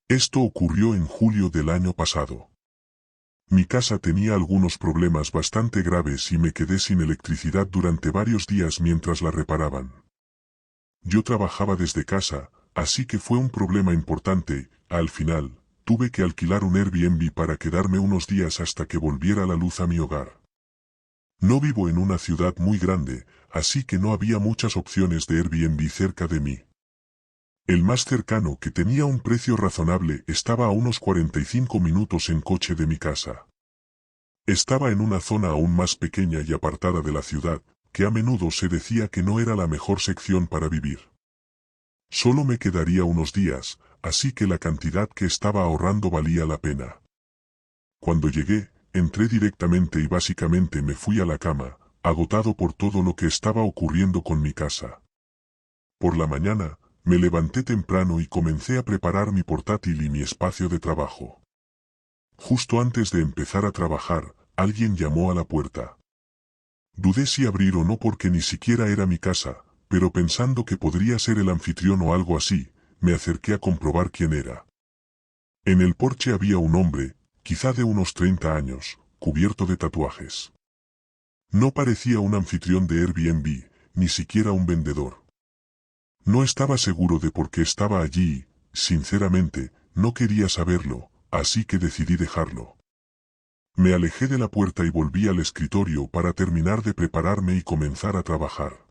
Esto ocurrió en julio del año pasado. Mi casa tenía algunos problemas bastante graves y me quedé sin electricidad durante varios días mientras la reparaban. Yo trabajaba desde casa, así que fue un problema importante. Al final, tuve que alquilar un Airbnb para quedarme unos días hasta que volviera la luz a mi hogar. No vivo en una ciudad muy grande, así que no había muchas opciones de Airbnb cerca de mí. El más cercano, que tenía un precio razonable, estaba a unos 45 minutos en coche de mi casa. Estaba en una zona aún más pequeña y apartada de la ciudad, que a menudo se decía que no era la mejor sección para vivir. Solo me quedaría unos días, así que la cantidad que estaba ahorrando valía la pena. Cuando llegué, entré directamente y básicamente me fui a la cama, agotado por todo lo que estaba ocurriendo con mi casa. Por la mañana, me levanté temprano y comencé a preparar mi portátil y mi espacio de trabajo. Justo antes de empezar a trabajar, alguien llamó a la puerta. Dudé si abrir o no porque ni siquiera era mi casa, pero pensando que podría ser el anfitrión o algo así, me acerqué a comprobar quién era. En el porche había un hombre, quizá de unos 30 años, cubierto de tatuajes. No parecía un anfitrión de Airbnb, ni siquiera un vendedor. No estaba seguro de por qué estaba allí y, sinceramente, no quería saberlo, así que decidí dejarlo. Me alejé de la puerta y volví al escritorio para terminar de prepararme y comenzar a trabajar.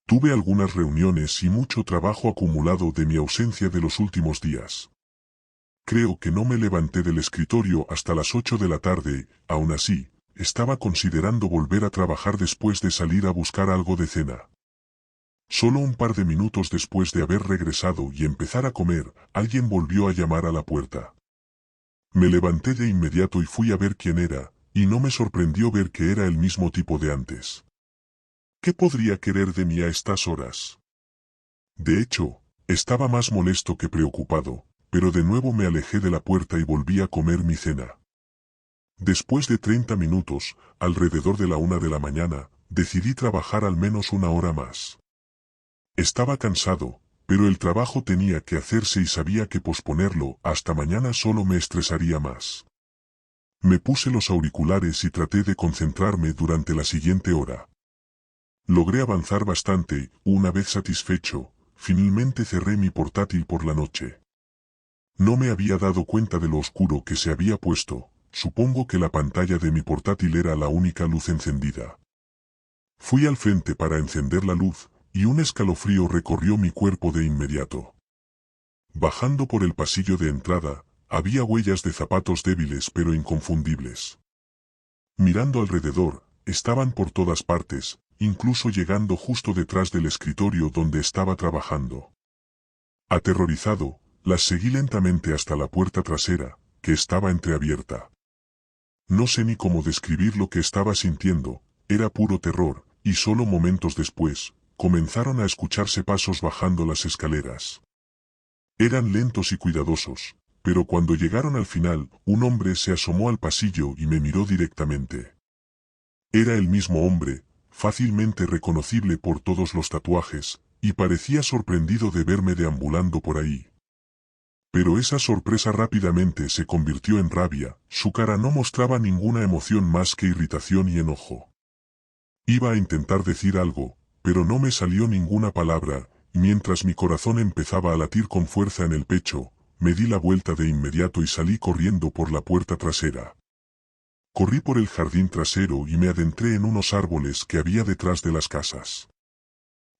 Tuve algunas reuniones y mucho trabajo acumulado de mi ausencia de los últimos días. Creo que no me levanté del escritorio hasta las 8 de la tarde. Aún así, estaba considerando volver a trabajar después de salir a buscar algo de cena. Solo un par de minutos después de haber regresado y empezar a comer, alguien volvió a llamar a la puerta. Me levanté de inmediato y fui a ver quién era, y no me sorprendió ver que era el mismo tipo de antes. ¿Qué podría querer de mí a estas horas? De hecho, estaba más molesto que preocupado, pero de nuevo me alejé de la puerta y volví a comer mi cena. Después de 30 minutos, alrededor de la 1 de la mañana, decidí trabajar al menos una hora más. Estaba cansado, pero el trabajo tenía que hacerse y sabía que posponerlo hasta mañana solo me estresaría más. Me puse los auriculares y traté de concentrarme durante la siguiente hora. Logré avanzar bastante. Una vez satisfecho, finalmente cerré mi portátil por la noche. No me había dado cuenta de lo oscuro que se había puesto. Supongo que la pantalla de mi portátil era la única luz encendida. Fui al frente para encender la luz, y un escalofrío recorrió mi cuerpo de inmediato. Bajando por el pasillo de entrada, había huellas de zapatos débiles pero inconfundibles. Mirando alrededor, estaban por todas partes, incluso llegando justo detrás del escritorio donde estaba trabajando. Aterrorizado, las seguí lentamente hasta la puerta trasera, que estaba entreabierta. No sé ni cómo describir lo que estaba sintiendo, era puro terror, y solo momentos después, comenzaron a escucharse pasos bajando las escaleras. Eran lentos y cuidadosos, pero cuando llegaron al final, un hombre se asomó al pasillo y me miró directamente. Era el mismo hombre, fácilmente reconocible por todos los tatuajes, y parecía sorprendido de verme deambulando por ahí. Pero esa sorpresa rápidamente se convirtió en rabia, su cara no mostraba ninguna emoción más que irritación y enojo. Iba a intentar decir algo, pero no me salió ninguna palabra, y mientras mi corazón empezaba a latir con fuerza en el pecho, me di la vuelta de inmediato y salí corriendo por la puerta trasera. Corrí por el jardín trasero y me adentré en unos árboles que había detrás de las casas.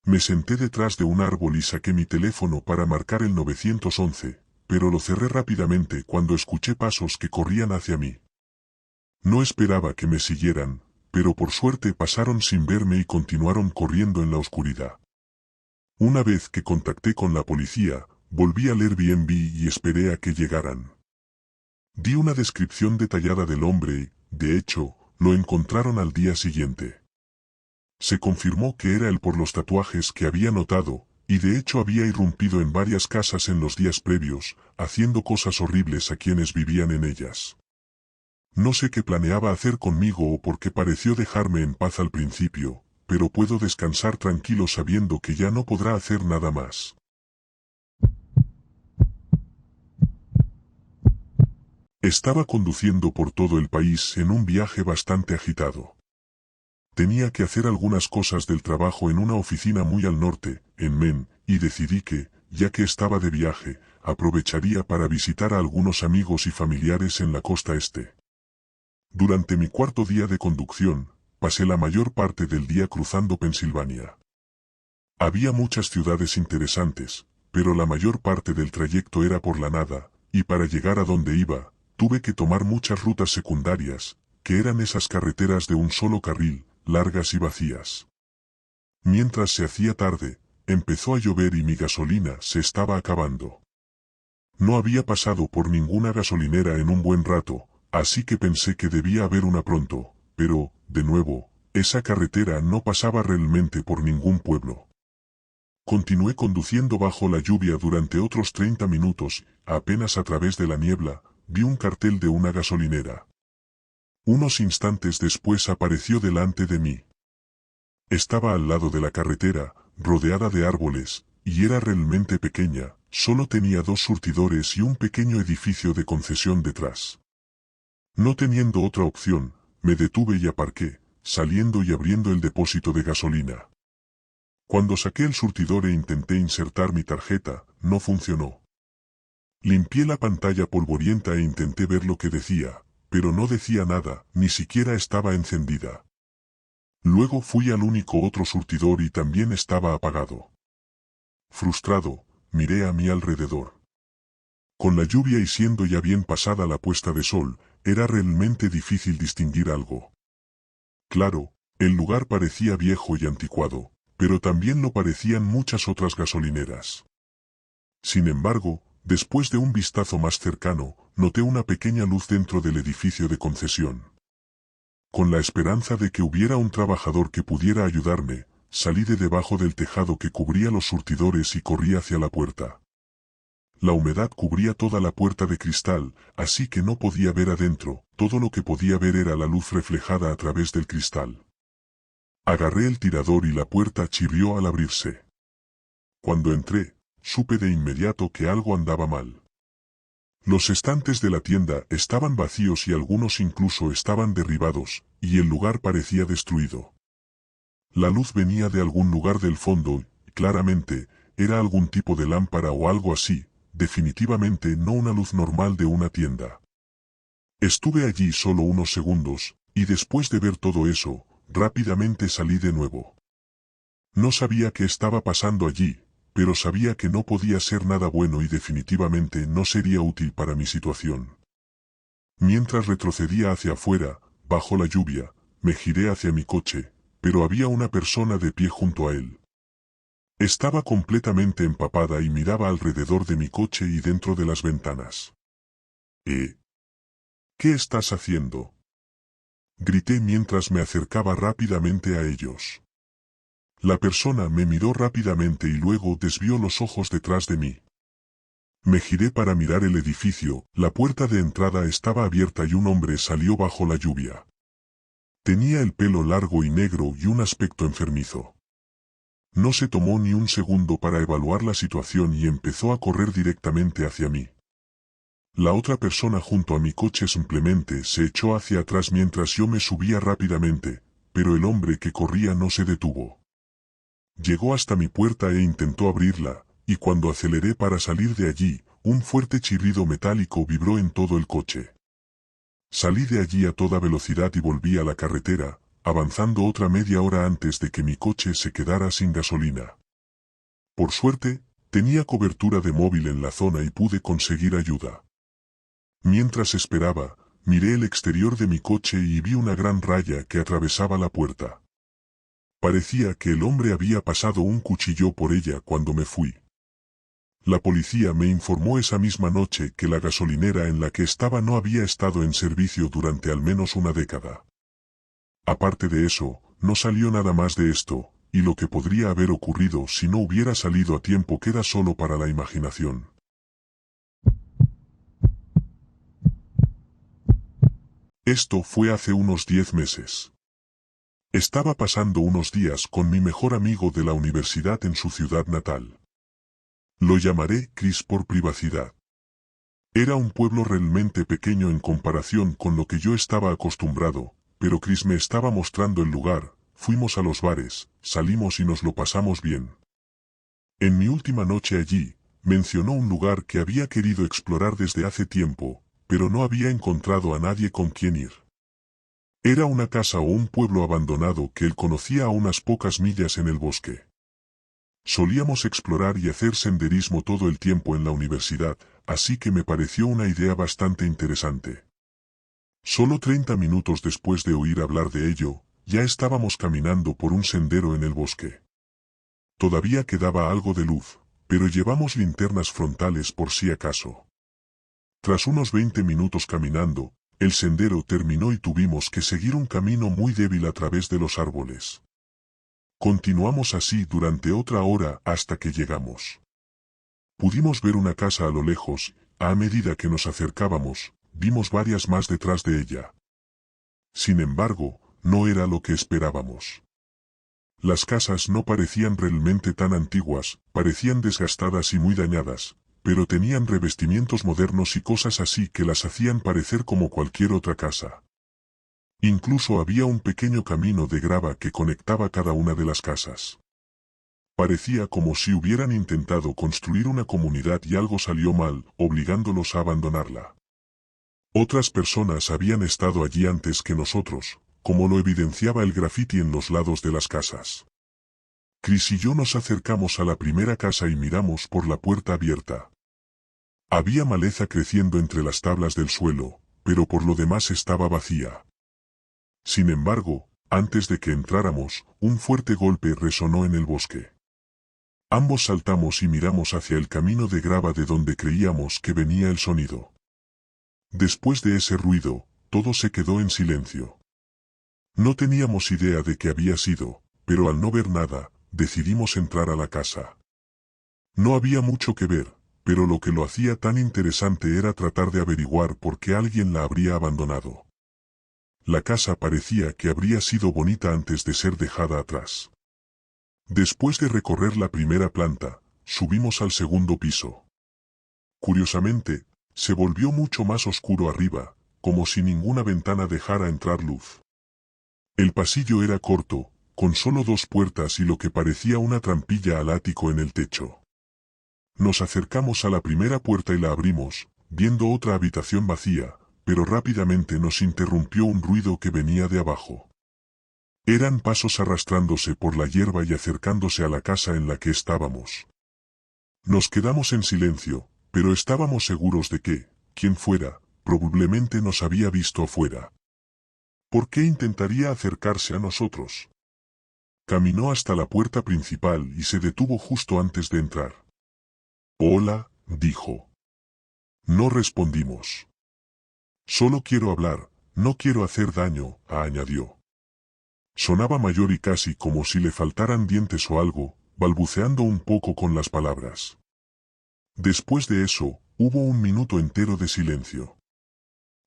Me senté detrás de un árbol y saqué mi teléfono para marcar el 911, pero lo cerré rápidamente cuando escuché pasos que corrían hacia mí. No esperaba que me siguieran, pero por suerte pasaron sin verme y continuaron corriendo en la oscuridad. Una vez que contacté con la policía, volví al Airbnb y esperé a que llegaran. Di una descripción detallada del hombre y, de hecho, lo encontraron al día siguiente. Se confirmó que era él por los tatuajes que había notado, y de hecho había irrumpido en varias casas en los días previos, haciendo cosas horribles a quienes vivían en ellas. No sé qué planeaba hacer conmigo o por qué pareció dejarme en paz al principio, pero puedo descansar tranquilo sabiendo que ya no podrá hacer nada más. Estaba conduciendo por todo el país en un viaje bastante agitado. Tenía que hacer algunas cosas del trabajo en una oficina muy al norte, en Maine, y decidí que, ya que estaba de viaje, aprovecharía para visitar a algunos amigos y familiares en la costa este. Durante mi cuarto día de conducción, pasé la mayor parte del día cruzando Pensilvania. Había muchas ciudades interesantes, pero la mayor parte del trayecto era por la nada, y para llegar a donde iba, tuve que tomar muchas rutas secundarias, que eran esas carreteras de un solo carril, largas y vacías. Mientras se hacía tarde, empezó a llover y mi gasolina se estaba acabando. No había pasado por ninguna gasolinera en un buen rato, así que pensé que debía haber una pronto, pero, de nuevo, esa carretera no pasaba realmente por ningún pueblo. Continué conduciendo bajo la lluvia durante otros 30 minutos, apenas a través de la niebla, vi un cartel de una gasolinera. Unos instantes después apareció delante de mí. Estaba al lado de la carretera, rodeada de árboles, y era realmente pequeña, solo tenía 2 surtidores y un pequeño edificio de concesión detrás. No teniendo otra opción, me detuve y aparqué, saliendo y abriendo el depósito de gasolina. Cuando saqué el surtidor e intenté insertar mi tarjeta, no funcionó. Limpié la pantalla polvorienta e intenté ver lo que decía, pero no decía nada, ni siquiera estaba encendida. Luego fui al único otro surtidor y también estaba apagado. Frustrado, miré a mi alrededor. Con la lluvia y siendo ya bien pasada la puesta de sol, era realmente difícil distinguir algo. Claro, el lugar parecía viejo y anticuado, pero también lo parecían muchas otras gasolineras. Sin embargo, después de un vistazo más cercano, noté una pequeña luz dentro del edificio de concesión. Con la esperanza de que hubiera un trabajador que pudiera ayudarme, salí de debajo del tejado que cubría los surtidores y corrí hacia la puerta. La humedad cubría toda la puerta de cristal, así que no podía ver adentro, todo lo que podía ver era la luz reflejada a través del cristal. Agarré el tirador y la puerta chirrió al abrirse. Cuando entré, supe de inmediato que algo andaba mal. Los estantes de la tienda estaban vacíos y algunos incluso estaban derribados, y el lugar parecía destruido. La luz venía de algún lugar del fondo, y claramente, era algún tipo de lámpara o algo así, definitivamente no una luz normal de una tienda. Estuve allí solo unos segundos, y después de ver todo eso, rápidamente salí de nuevo. No sabía qué estaba pasando allí, pero sabía que no podía ser nada bueno y definitivamente no sería útil para mi situación. Mientras retrocedía hacia afuera, bajo la lluvia, me giré hacia mi coche, pero había una persona de pie junto a él. Estaba completamente empapada y miraba alrededor de mi coche y dentro de las ventanas. ¿Qué estás haciendo? Grité mientras me acercaba rápidamente a ellos. La persona me miró rápidamente y luego desvió los ojos detrás de mí. Me giré para mirar el edificio, la puerta de entrada estaba abierta y un hombre salió bajo la lluvia. Tenía el pelo largo y negro y un aspecto enfermizo. No se tomó ni un segundo para evaluar la situación y empezó a correr directamente hacia mí. La otra persona junto a mi coche simplemente se echó hacia atrás mientras yo me subía rápidamente, pero el hombre que corría no se detuvo. Llegó hasta mi puerta e intentó abrirla, y cuando aceleré para salir de allí, un fuerte chirrido metálico vibró en todo el coche. Salí de allí a toda velocidad y volví a la carretera, avanzando otra media hora antes de que mi coche se quedara sin gasolina. Por suerte, tenía cobertura de móvil en la zona y pude conseguir ayuda. Mientras esperaba, miré el exterior de mi coche y vi una gran raya que atravesaba la puerta. Parecía que el hombre había pasado un cuchillo por ella cuando me fui. La policía me informó esa misma noche que la gasolinera en la que estaba no había estado en servicio durante al menos una década. Aparte de eso, no salió nada más de esto, y lo que podría haber ocurrido si no hubiera salido a tiempo queda solo para la imaginación. Esto fue hace unos 10 meses. Estaba pasando unos días con mi mejor amigo de la universidad en su ciudad natal. Lo llamaré Chris por privacidad. Era un pueblo realmente pequeño en comparación con lo que yo estaba acostumbrado, pero Chris me estaba mostrando el lugar, fuimos a los bares, salimos y nos lo pasamos bien. En mi última noche allí, mencionó un lugar que había querido explorar desde hace tiempo, pero no había encontrado a nadie con quien ir. Era una casa o un pueblo abandonado que él conocía a unas pocas millas en el bosque. Solíamos explorar y hacer senderismo todo el tiempo en la universidad, así que me pareció una idea bastante interesante. Solo 30 minutos después de oír hablar de ello, ya estábamos caminando por un sendero en el bosque. Todavía quedaba algo de luz, pero llevamos linternas frontales por si acaso. Tras unos 20 minutos caminando, el sendero terminó y tuvimos que seguir un camino muy débil a través de los árboles. Continuamos así durante otra hora hasta que llegamos. Pudimos ver una casa a lo lejos, a medida que nos acercábamos, vimos varias más detrás de ella. Sin embargo, no era lo que esperábamos. Las casas no parecían realmente tan antiguas, parecían desgastadas y muy dañadas, pero tenían revestimientos modernos y cosas así que las hacían parecer como cualquier otra casa. Incluso había un pequeño camino de grava que conectaba cada una de las casas. Parecía como si hubieran intentado construir una comunidad y algo salió mal, obligándolos a abandonarla. Otras personas habían estado allí antes que nosotros, como lo evidenciaba el grafiti en los lados de las casas. Chris y yo nos acercamos a la primera casa y miramos por la puerta abierta. Había maleza creciendo entre las tablas del suelo, pero por lo demás estaba vacía. Sin embargo, antes de que entráramos, un fuerte golpe resonó en el bosque. Ambos saltamos y miramos hacia el camino de grava de donde creíamos que venía el sonido. Después de ese ruido, todo se quedó en silencio. No teníamos idea de qué había sido, pero al no ver nada, decidimos entrar a la casa. No había mucho que ver, pero lo que lo hacía tan interesante era tratar de averiguar por qué alguien la habría abandonado. La casa parecía que habría sido bonita antes de ser dejada atrás. Después de recorrer la primera planta, subimos al segundo piso. Curiosamente, se volvió mucho más oscuro arriba, como si ninguna ventana dejara entrar luz. El pasillo era corto, con solo 2 puertas y lo que parecía una trampilla al ático en el techo. Nos acercamos a la primera puerta y la abrimos, viendo otra habitación vacía, pero rápidamente nos interrumpió un ruido que venía de abajo. Eran pasos arrastrándose por la hierba y acercándose a la casa en la que estábamos. Nos quedamos en silencio, pero estábamos seguros de que, quien fuera, probablemente nos había visto afuera. ¿Por qué intentaría acercarse a nosotros? Caminó hasta la puerta principal y se detuvo justo antes de entrar. «Hola», dijo. No respondimos. «Solo quiero hablar, no quiero hacer daño», añadió. Sonaba mayor y casi como si le faltaran dientes o algo, balbuceando un poco con las palabras. Después de eso, hubo un minuto entero de silencio.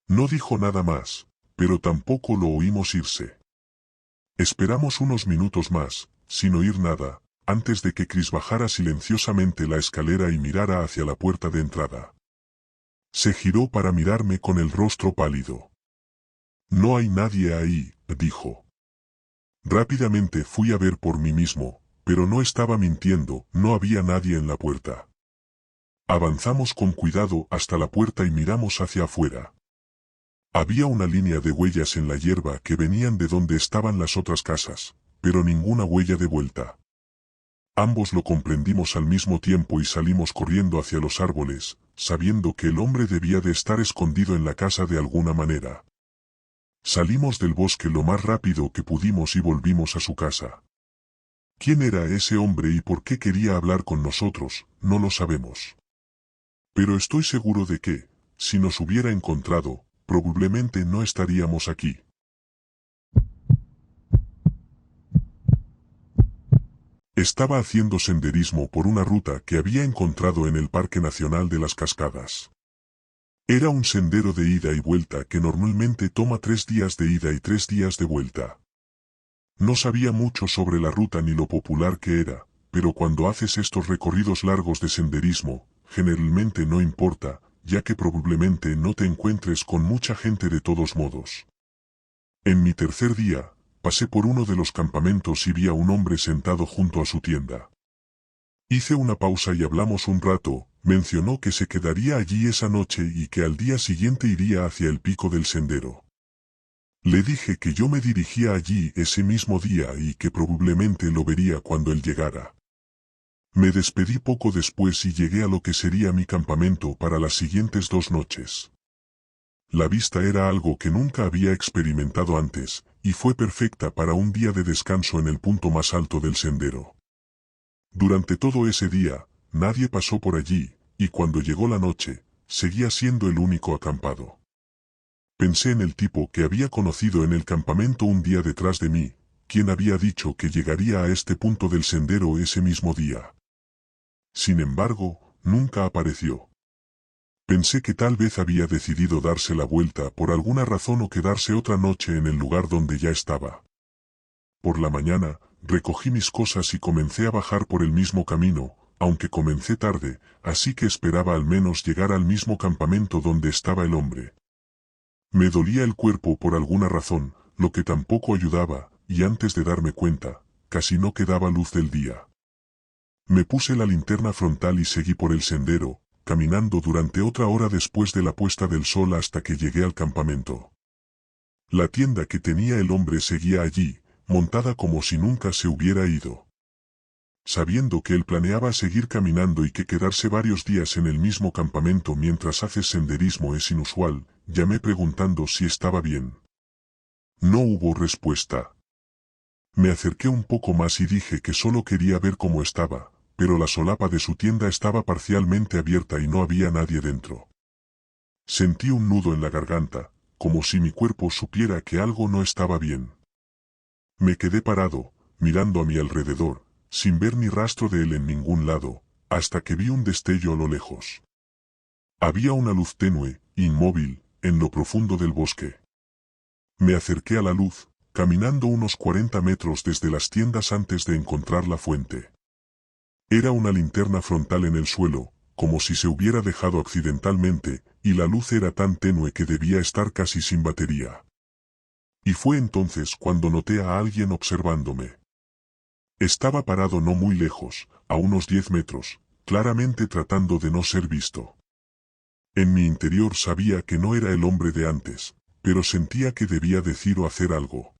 No dijo nada más, pero tampoco lo oímos irse. Esperamos unos minutos más, sin oír nada, antes de que Chris bajara silenciosamente la escalera y mirara hacia la puerta de entrada. Se giró para mirarme con el rostro pálido. «No hay nadie ahí», dijo. Rápidamente fui a ver por mí mismo, pero no estaba mintiendo, no había nadie en la puerta. Avanzamos con cuidado hasta la puerta y miramos hacia afuera. Había una línea de huellas en la hierba que venían de donde estaban las otras casas, pero ninguna huella de vuelta. Ambos lo comprendimos al mismo tiempo y salimos corriendo hacia los árboles, sabiendo que el hombre debía de estar escondido en la casa de alguna manera. Salimos del bosque lo más rápido que pudimos y volvimos a su casa. ¿Quién era ese hombre y por qué quería hablar con nosotros? No lo sabemos. Pero estoy seguro de que, si nos hubiera encontrado, probablemente no estaríamos aquí. Estaba haciendo senderismo por una ruta que había encontrado en el Parque Nacional de las Cascadas. Era un sendero de ida y vuelta que normalmente toma 3 días de ida y 3 días de vuelta. No sabía mucho sobre la ruta ni lo popular que era, pero cuando haces estos recorridos largos de senderismo, generalmente no importa, ya que probablemente no te encuentres con mucha gente de todos modos. En mi tercer día, pasé por uno de los campamentos y vi a un hombre sentado junto a su tienda. Hice una pausa y hablamos un rato. Mencionó que se quedaría allí esa noche y que al día siguiente iría hacia el pico del sendero. Le dije que yo me dirigía allí ese mismo día y que probablemente lo vería cuando él llegara. Me despedí poco después y llegué a lo que sería mi campamento para las siguientes 2 noches. La vista era algo que nunca había experimentado antes, y fue perfecta para un día de descanso en el punto más alto del sendero. Durante todo ese día, nadie pasó por allí, y cuando llegó la noche, seguía siendo el único acampado. Pensé en el tipo que había conocido en el campamento un día detrás de mí, quien había dicho que llegaría a este punto del sendero ese mismo día. Sin embargo, nunca apareció. Pensé que tal vez había decidido darse la vuelta por alguna razón o quedarse otra noche en el lugar donde ya estaba. Por la mañana, recogí mis cosas y comencé a bajar por el mismo camino, aunque comencé tarde, así que esperaba al menos llegar al mismo campamento donde estaba el hombre. Me dolía el cuerpo por alguna razón, lo que tampoco ayudaba, y antes de darme cuenta, casi no quedaba luz del día. Me puse la linterna frontal y seguí por el sendero, caminando durante otra hora después de la puesta del sol hasta que llegué al campamento. La tienda que tenía el hombre seguía allí, montada como si nunca se hubiera ido. Sabiendo que él planeaba seguir caminando y que quedarse varios días en el mismo campamento mientras haces senderismo es inusual, llamé preguntando si estaba bien. No hubo respuesta. Me acerqué un poco más y dije que solo quería ver cómo estaba, pero la solapa de su tienda estaba parcialmente abierta y no había nadie dentro. Sentí un nudo en la garganta, como si mi cuerpo supiera que algo no estaba bien. Me quedé parado, mirando a mi alrededor, sin ver ni rastro de él en ningún lado, hasta que vi un destello a lo lejos. Había una luz tenue, inmóvil, en lo profundo del bosque. Me acerqué a la luz, caminando unos 40 metros desde las tiendas antes de encontrar la fuente. Era una linterna frontal en el suelo, como si se hubiera dejado accidentalmente, y la luz era tan tenue que debía estar casi sin batería. Y fue entonces cuando noté a alguien observándome. Estaba parado no muy lejos, a unos 10 metros, claramente tratando de no ser visto. En mi interior sabía que no era el hombre de antes, pero sentía que debía decir o hacer algo.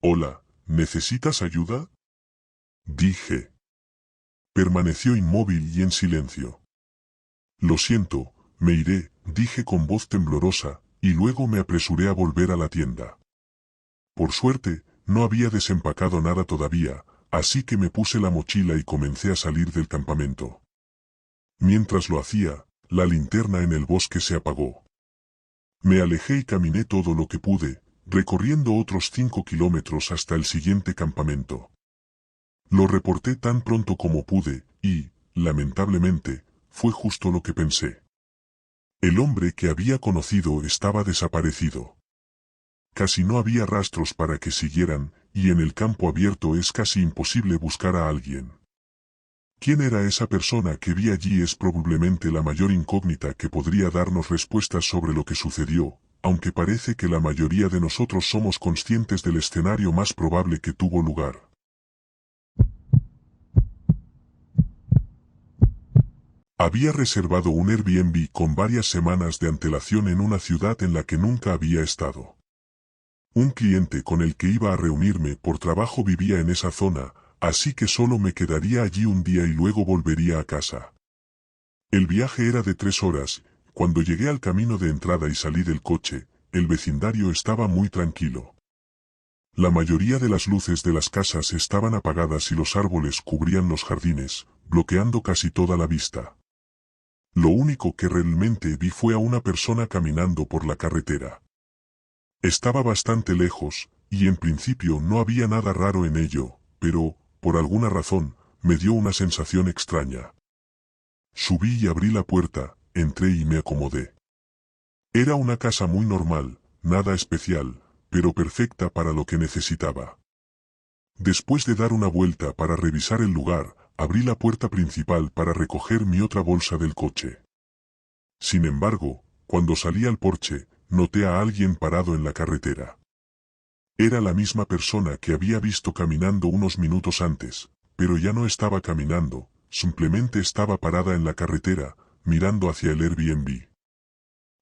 «Hola, ¿necesitas ayuda?», dije. Permaneció inmóvil y en silencio. «Lo siento, me iré», dije con voz temblorosa, y luego me apresuré a volver a la tienda. Por suerte, no había desempacado nada todavía, así que me puse la mochila y comencé a salir del campamento. Mientras lo hacía, la linterna en el bosque se apagó. Me alejé y caminé todo lo que pude, recorriendo otros 5 kilómetros hasta el siguiente campamento. Lo reporté tan pronto como pude, y, lamentablemente, fue justo lo que pensé. El hombre que había conocido estaba desaparecido. Casi no había rastros para que siguieran, y en el campo abierto es casi imposible buscar a alguien. ¿Quién era esa persona que vi allí? Es probablemente la mayor incógnita que podría darnos respuestas sobre lo que sucedió, aunque parece que la mayoría de nosotros somos conscientes del escenario más probable que tuvo lugar. Había reservado un Airbnb con varias semanas de antelación en una ciudad en la que nunca había estado. Un cliente con el que iba a reunirme por trabajo vivía en esa zona, así que solo me quedaría allí un día y luego volvería a casa. El viaje era de 3 horas. Cuando llegué al camino de entrada y salí del coche, el vecindario estaba muy tranquilo. La mayoría de las luces de las casas estaban apagadas y los árboles cubrían los jardines, bloqueando casi toda la vista. Lo único que realmente vi fue a una persona caminando por la carretera. Estaba bastante lejos, y en principio no había nada raro en ello, pero, por alguna razón, me dio una sensación extraña. Subí y abrí la puerta, entré y me acomodé. Era una casa muy normal, nada especial, pero perfecta para lo que necesitaba. Después de dar una vuelta para revisar el lugar, abrí la puerta principal para recoger mi otra bolsa del coche. Sin embargo, cuando salí al porche, noté a alguien parado en la carretera. Era la misma persona que había visto caminando unos minutos antes, pero ya no estaba caminando, simplemente estaba parada en la carretera, mirando hacia el Airbnb.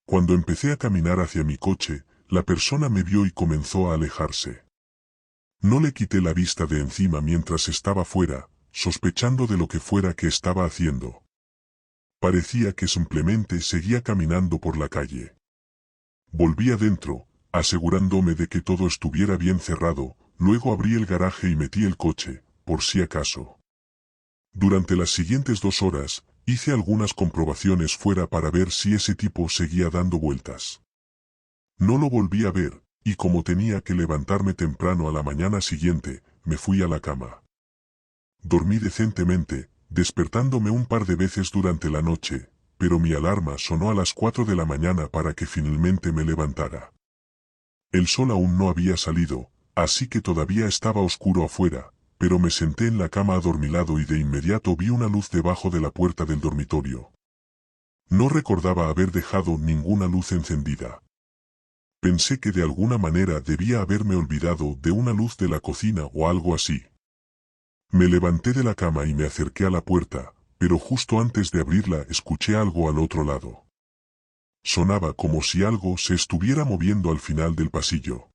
Cuando empecé a caminar hacia mi coche, la persona me vio y comenzó a alejarse. No le quité la vista de encima mientras estaba fuera, sospechando de lo que fuera que estaba haciendo. Parecía que simplemente seguía caminando por la calle. Volví adentro, asegurándome de que todo estuviera bien cerrado, luego abrí el garaje y metí el coche, por si acaso. Durante las siguientes 2 horas, hice algunas comprobaciones fuera para ver si ese tipo seguía dando vueltas. No lo volví a ver, y como tenía que levantarme temprano a la mañana siguiente, me fui a la cama. Dormí decentemente, despertándome un par de veces durante la noche, pero mi alarma sonó a las 4 de la mañana para que finalmente me levantara. El sol aún no había salido, así que todavía estaba oscuro afuera, pero me senté en la cama adormilado y de inmediato vi una luz debajo de la puerta del dormitorio. No recordaba haber dejado ninguna luz encendida. Pensé que de alguna manera debía haberme olvidado de una luz de la cocina o algo así. Me levanté de la cama y me acerqué a la puerta, pero justo antes de abrirla escuché algo al otro lado. Sonaba como si algo se estuviera moviendo al final del pasillo.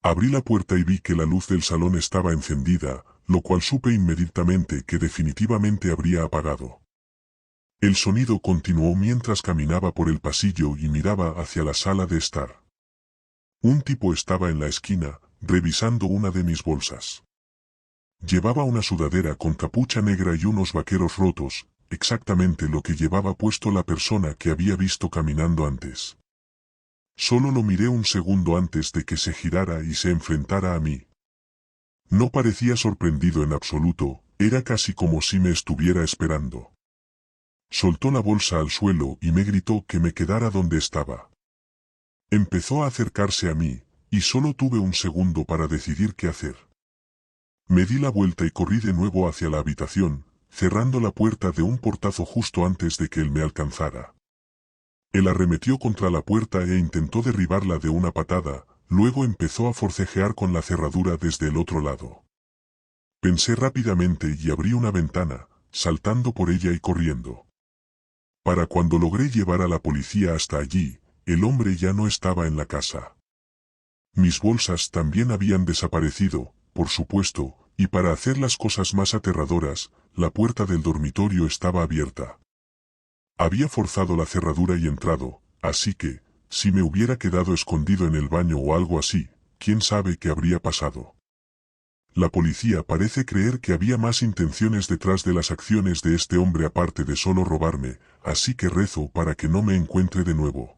Abrí la puerta y vi que la luz del salón estaba encendida, lo cual supe inmediatamente que definitivamente habría apagado. El sonido continuó mientras caminaba por el pasillo y miraba hacia la sala de estar. Un tipo estaba en la esquina, revisando una de mis bolsas. Llevaba una sudadera con capucha negra y unos vaqueros rotos, exactamente lo que llevaba puesto la persona que había visto caminando antes. Solo lo miré un segundo antes de que se girara y se enfrentara a mí. No parecía sorprendido en absoluto, era casi como si me estuviera esperando. Soltó la bolsa al suelo y me gritó que me quedara donde estaba. Empezó a acercarse a mí, y solo tuve un segundo para decidir qué hacer. Me di la vuelta y corrí de nuevo hacia la habitación, cerrando la puerta de un portazo justo antes de que él me alcanzara. Él arremetió contra la puerta e intentó derribarla de una patada, luego empezó a forcejear con la cerradura desde el otro lado. Pensé rápidamente y abrí una ventana, saltando por ella y corriendo. Para cuando logré llevar a la policía hasta allí, el hombre ya no estaba en la casa. Mis bolsas también habían desaparecido, por supuesto, y para hacer las cosas más aterradoras, la puerta del dormitorio estaba abierta. Había forzado la cerradura y entrado, así que, si me hubiera quedado escondido en el baño o algo así, quién sabe qué habría pasado. La policía parece creer que había más intenciones detrás de las acciones de este hombre aparte de solo robarme, así que rezo para que no me encuentre de nuevo.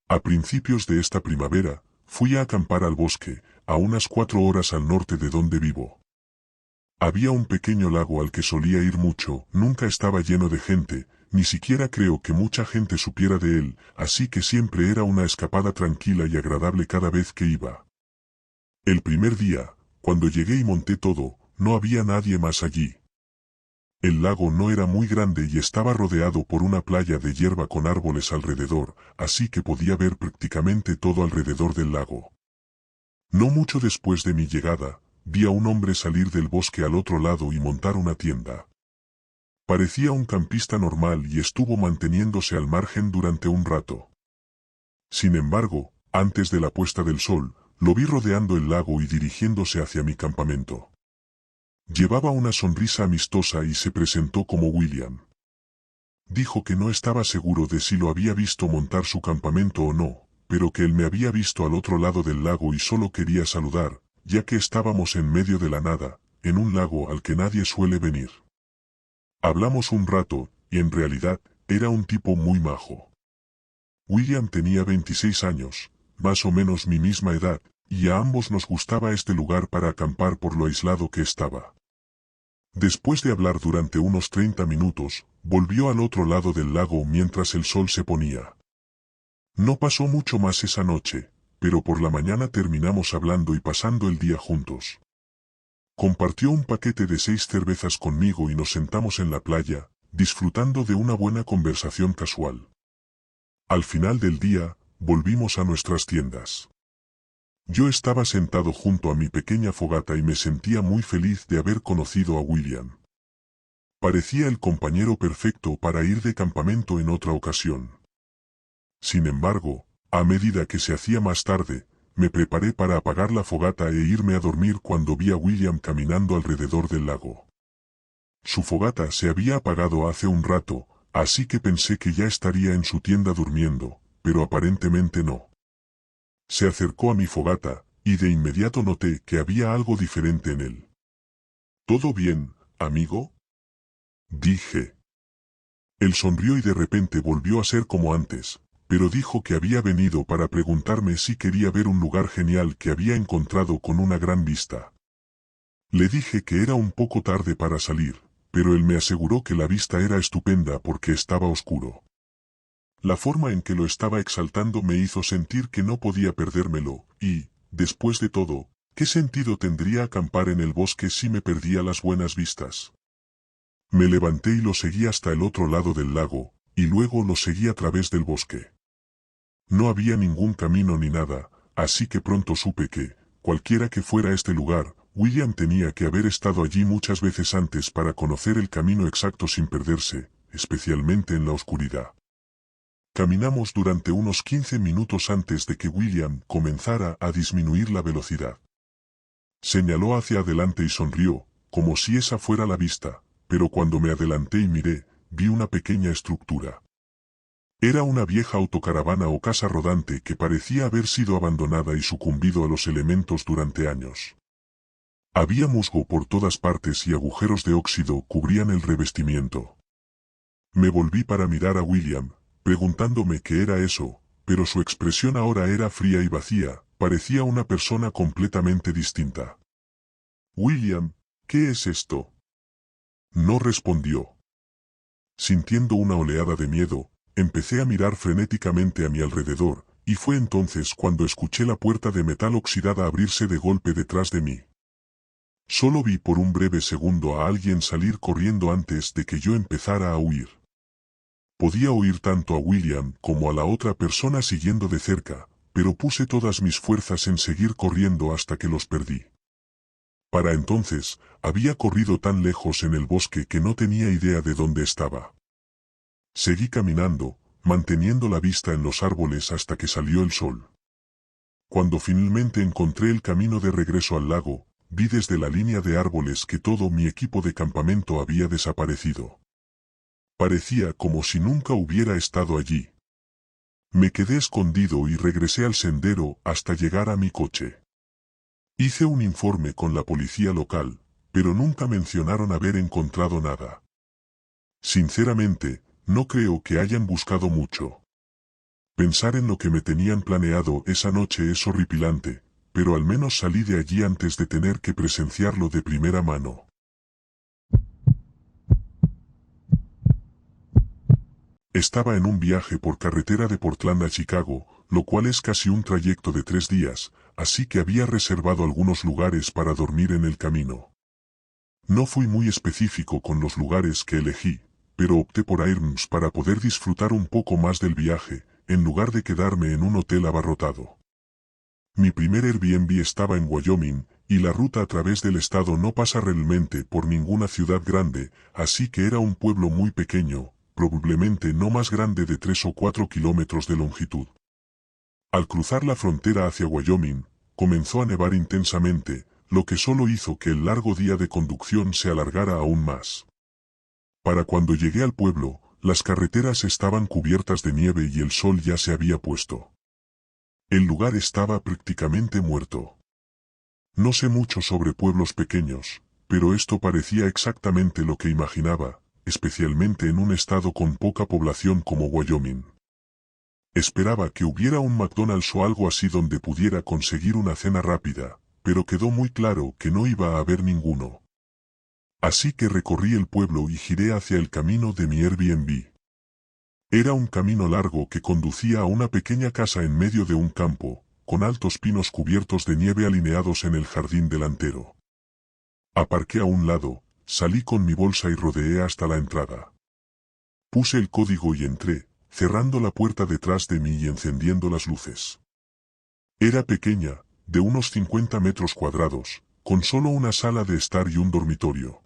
A principios de esta primavera, fui a acampar al bosque, a unas 4 horas al norte de donde vivo. Había un pequeño lago al que solía ir mucho, nunca estaba lleno de gente, ni siquiera creo que mucha gente supiera de él, así que siempre era una escapada tranquila y agradable cada vez que iba. El primer día, cuando llegué y monté todo, no había nadie más allí. El lago no era muy grande y estaba rodeado por una playa de hierba con árboles alrededor, así que podía ver prácticamente todo alrededor del lago. No mucho después de mi llegada, vi a un hombre salir del bosque al otro lado y montar una tienda. Parecía un campista normal y estuvo manteniéndose al margen durante un rato. Sin embargo, antes de la puesta del sol, lo vi rodeando el lago y dirigiéndose hacia mi campamento. Llevaba una sonrisa amistosa y se presentó como William. Dijo que no estaba seguro de si lo había visto montar su campamento o no, pero que él me había visto al otro lado del lago y solo quería saludar, ya que estábamos en medio de la nada, en un lago al que nadie suele venir. Hablamos un rato, y en realidad, era un tipo muy majo. William tenía 26 años, más o menos mi misma edad, y a ambos nos gustaba este lugar para acampar por lo aislado que estaba. Después de hablar durante unos 30 minutos, volvió al otro lado del lago mientras el sol se ponía. No pasó mucho más esa noche, pero por la mañana terminamos hablando y pasando el día juntos. Compartió un paquete de 6 cervezas conmigo y nos sentamos en la playa, disfrutando de una buena conversación casual. Al final del día, volvimos a nuestras tiendas. Yo estaba sentado junto a mi pequeña fogata y me sentía muy feliz de haber conocido a William. Parecía el compañero perfecto para ir de campamento en otra ocasión. Sin embargo, a medida que se hacía más tarde, me preparé para apagar la fogata e irme a dormir cuando vi a William caminando alrededor del lago. Su fogata se había apagado hace un rato, así que pensé que ya estaría en su tienda durmiendo, pero aparentemente no. Se acercó a mi fogata, y de inmediato noté que había algo diferente en él. ¿Todo bien, amigo?, dije. Él sonrió y de repente volvió a ser como antes, pero dijo que había venido para preguntarme si quería ver un lugar genial que había encontrado con una gran vista. Le dije que era un poco tarde para salir, pero él me aseguró que la vista era estupenda porque estaba oscuro. La forma en que lo estaba exaltando me hizo sentir que no podía perdérmelo, y, después de todo, ¿qué sentido tendría acampar en el bosque si me perdía las buenas vistas? Me levanté y lo seguí hasta el otro lado del lago, y luego lo seguí a través del bosque. No había ningún camino ni nada, así que pronto supe que, cualquiera que fuera este lugar, William tenía que haber estado allí muchas veces antes para conocer el camino exacto sin perderse, especialmente en la oscuridad. Caminamos durante unos 15 minutos antes de que William comenzara a disminuir la velocidad. Señaló hacia adelante y sonrió, como si esa fuera la vista, pero cuando me adelanté y miré, vi una pequeña estructura. Era una vieja autocaravana o casa rodante que parecía haber sido abandonada y sucumbido a los elementos durante años. Había musgo por todas partes y agujeros de óxido cubrían el revestimiento. Me volví para mirar a William, preguntándome qué era eso, pero su expresión ahora era fría y vacía, parecía una persona completamente distinta. William, ¿qué es esto?, no respondió. Sintiendo una oleada de miedo, empecé a mirar frenéticamente a mi alrededor, y fue entonces cuando escuché la puerta de metal oxidada abrirse de golpe detrás de mí. Solo vi por un breve segundo a alguien salir corriendo antes de que yo empezara a huir. Podía oír tanto a William como a la otra persona siguiendo de cerca, pero puse todas mis fuerzas en seguir corriendo hasta que los perdí. Para entonces, había corrido tan lejos en el bosque que no tenía idea de dónde estaba. Seguí caminando, manteniendo la vista en los árboles hasta que salió el sol. Cuando finalmente encontré el camino de regreso al lago, vi desde la línea de árboles que todo mi equipo de campamento había desaparecido. Parecía como si nunca hubiera estado allí. Me quedé escondido y regresé al sendero hasta llegar a mi coche. Hice un informe con la policía local, pero nunca mencionaron haber encontrado nada. Sinceramente, no creo que hayan buscado mucho. Pensar en lo que me tenían planeado esa noche es horripilante, pero al menos salí de allí antes de tener que presenciarlo de primera mano. Estaba en un viaje por carretera de Portland a Chicago, lo cual es casi un trayecto de 3 días, así que había reservado algunos lugares para dormir en el camino. No fui muy específico con los lugares que elegí, pero opté por Airbnb para poder disfrutar un poco más del viaje, en lugar de quedarme en un hotel abarrotado. Mi primer Airbnb estaba en Wyoming, y la ruta a través del estado no pasa realmente por ninguna ciudad grande, así que era un pueblo muy pequeño, probablemente no más grande de 3 o 4 kilómetros de longitud. Al cruzar la frontera hacia Wyoming, comenzó a nevar intensamente, lo que solo hizo que el largo día de conducción se alargara aún más. Para cuando llegué al pueblo, las carreteras estaban cubiertas de nieve y el sol ya se había puesto. El lugar estaba prácticamente muerto. No sé mucho sobre pueblos pequeños, pero esto parecía exactamente lo que imaginaba, especialmente en un estado con poca población como Wyoming. Esperaba que hubiera un McDonald's o algo así donde pudiera conseguir una cena rápida, pero quedó muy claro que no iba a haber ninguno. Así que recorrí el pueblo y giré hacia el camino de mi Airbnb. Era un camino largo que conducía a una pequeña casa en medio de un campo, con altos pinos cubiertos de nieve alineados en el jardín delantero. Aparqué a un lado, salí con mi bolsa y rodeé hasta la entrada. Puse el código y entré, cerrando la puerta detrás de mí y encendiendo las luces. Era pequeña, de unos 50 metros cuadrados, con solo una sala de estar y un dormitorio.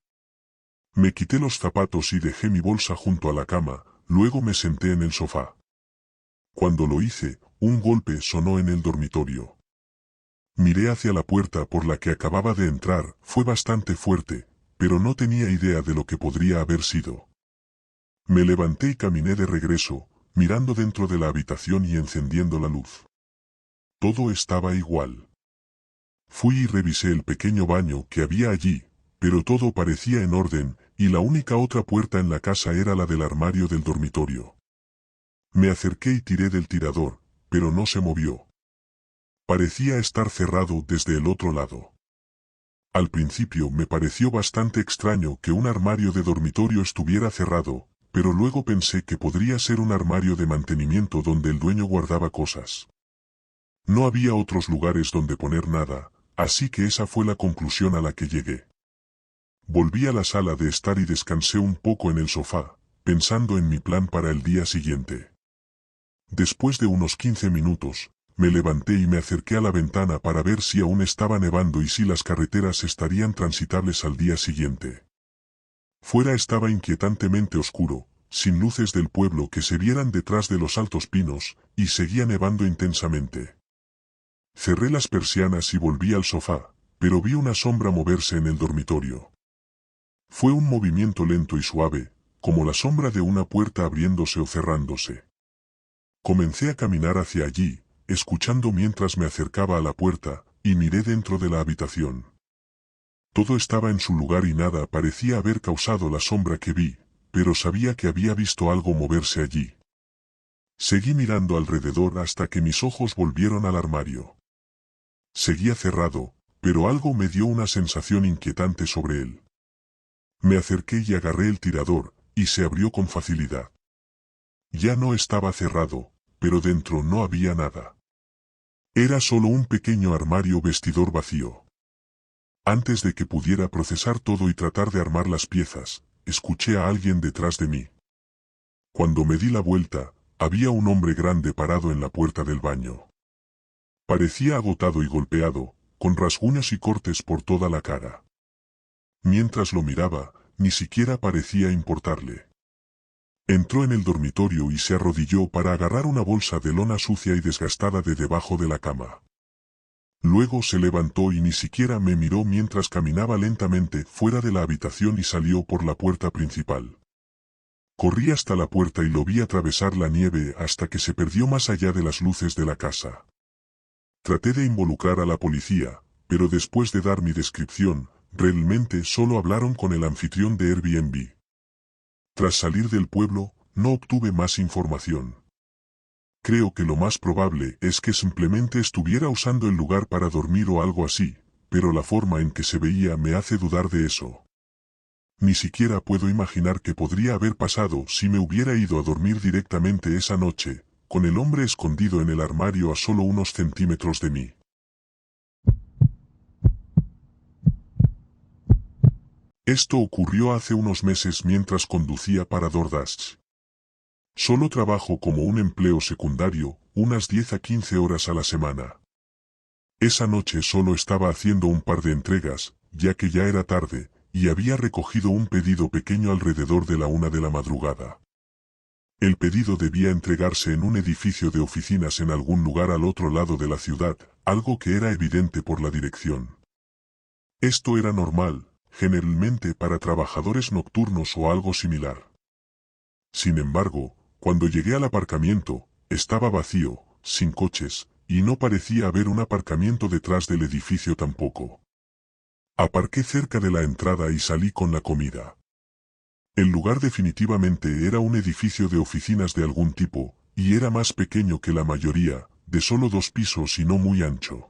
Me quité los zapatos y dejé mi bolsa junto a la cama, luego me senté en el sofá. Cuando lo hice, un golpe sonó en el dormitorio. Miré hacia la puerta por la que acababa de entrar, fue bastante fuerte, pero no tenía idea de lo que podría haber sido. Me levanté y caminé de regreso, mirando dentro de la habitación y encendiendo la luz. Todo estaba igual. Fui y revisé el pequeño baño que había allí, pero todo parecía en orden, y la única otra puerta en la casa era la del armario del dormitorio. Me acerqué y tiré del tirador, pero no se movió. Parecía estar cerrado desde el otro lado. Al principio me pareció bastante extraño que un armario de dormitorio estuviera cerrado, pero luego pensé que podría ser un armario de mantenimiento donde el dueño guardaba cosas. No había otros lugares donde poner nada, así que esa fue la conclusión a la que llegué. Volví a la sala de estar y descansé un poco en el sofá, pensando en mi plan para el día siguiente. Después de unos 15 minutos, me levanté y me acerqué a la ventana para ver si aún estaba nevando y si las carreteras estarían transitables al día siguiente. Fuera estaba inquietantemente oscuro, sin luces del pueblo que se vieran detrás de los altos pinos, y seguía nevando intensamente. Cerré las persianas y volví al sofá, pero vi una sombra moverse en el dormitorio. Fue un movimiento lento y suave, como la sombra de una puerta abriéndose o cerrándose. Comencé a caminar hacia allí, escuchando mientras me acercaba a la puerta, y miré dentro de la habitación. Todo estaba en su lugar y nada parecía haber causado la sombra que vi, pero sabía que había visto algo moverse allí. Seguí mirando alrededor hasta que mis ojos volvieron al armario. Seguía cerrado, pero algo me dio una sensación inquietante sobre él. Me acerqué y agarré el tirador, y se abrió con facilidad. Ya no estaba cerrado, pero dentro no había nada. Era solo un pequeño armario vestidor vacío. Antes de que pudiera procesar todo y tratar de armar las piezas, escuché a alguien detrás de mí. Cuando me di la vuelta, había un hombre grande parado en la puerta del baño. Parecía agotado y golpeado, con rasguños y cortes por toda la cara. Mientras lo miraba, ni siquiera parecía importarle. Entró en el dormitorio y se arrodilló para agarrar una bolsa de lona sucia y desgastada de debajo de la cama. Luego se levantó y ni siquiera me miró mientras caminaba lentamente fuera de la habitación y salió por la puerta principal. Corrí hasta la puerta y lo vi atravesar la nieve hasta que se perdió más allá de las luces de la casa. Traté de involucrar a la policía, pero después de dar mi descripción, realmente solo hablaron con el anfitrión de Airbnb. Tras salir del pueblo, no obtuve más información. Creo que lo más probable es que simplemente estuviera usando el lugar para dormir o algo así, pero la forma en que se veía me hace dudar de eso. Ni siquiera puedo imaginar qué podría haber pasado si me hubiera ido a dormir directamente esa noche, con el hombre escondido en el armario a solo unos centímetros de mí. Esto ocurrió hace unos meses mientras conducía para DoorDash. Solo trabajo como un empleo secundario, unas 10 a 15 horas a la semana. Esa noche solo estaba haciendo un par de entregas, ya que ya era tarde, y había recogido un pedido pequeño alrededor de la 1 de la madrugada. El pedido debía entregarse en un edificio de oficinas en algún lugar al otro lado de la ciudad, algo que era evidente por la dirección. Esto era normal, generalmente para trabajadores nocturnos o algo similar. Sin embargo, cuando llegué al aparcamiento, estaba vacío, sin coches, y no parecía haber un aparcamiento detrás del edificio tampoco. Aparqué cerca de la entrada y salí con la comida. El lugar definitivamente era un edificio de oficinas de algún tipo, y era más pequeño que la mayoría, de solo 2 pisos y no muy ancho.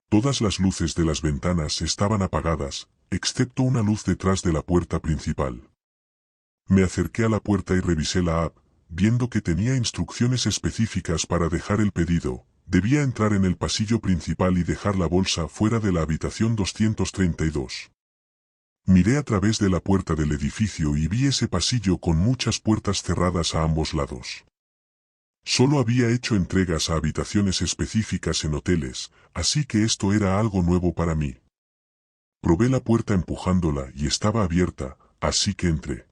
Todas las luces de las ventanas estaban apagadas, excepto una luz detrás de la puerta principal. Me acerqué a la puerta y revisé la app, viendo que tenía instrucciones específicas para dejar el pedido. Debía entrar en el pasillo principal y dejar la bolsa fuera de la habitación 232. Miré a través de la puerta del edificio y vi ese pasillo con muchas puertas cerradas a ambos lados. Solo había hecho entregas a habitaciones específicas en hoteles, así que esto era algo nuevo para mí. Probé la puerta empujándola y estaba abierta, así que entré.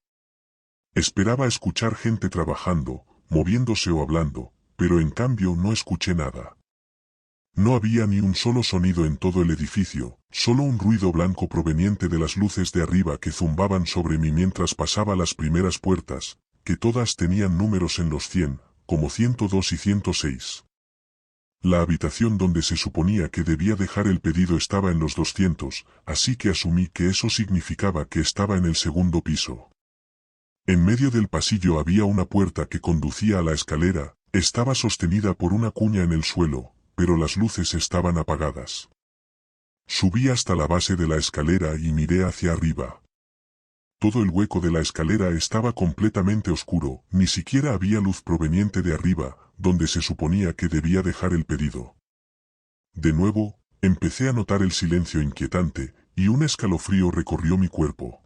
Esperaba escuchar gente trabajando, moviéndose o hablando, pero en cambio no escuché nada. No había ni un solo sonido en todo el edificio, solo un ruido blanco proveniente de las luces de arriba que zumbaban sobre mí mientras pasaba las primeras puertas, que todas tenían números en los 100, como 102 y 106. La habitación donde se suponía que debía dejar el pedido estaba en los 200, así que asumí que eso significaba que estaba en el segundo piso. En medio del pasillo había una puerta que conducía a la escalera, estaba sostenida por una cuña en el suelo, pero las luces estaban apagadas. Subí hasta la base de la escalera y miré hacia arriba. Todo el hueco de la escalera estaba completamente oscuro, ni siquiera había luz proveniente de arriba, donde se suponía que debía dejar el pedido. De nuevo, empecé a notar el silencio inquietante, y un escalofrío recorrió mi cuerpo.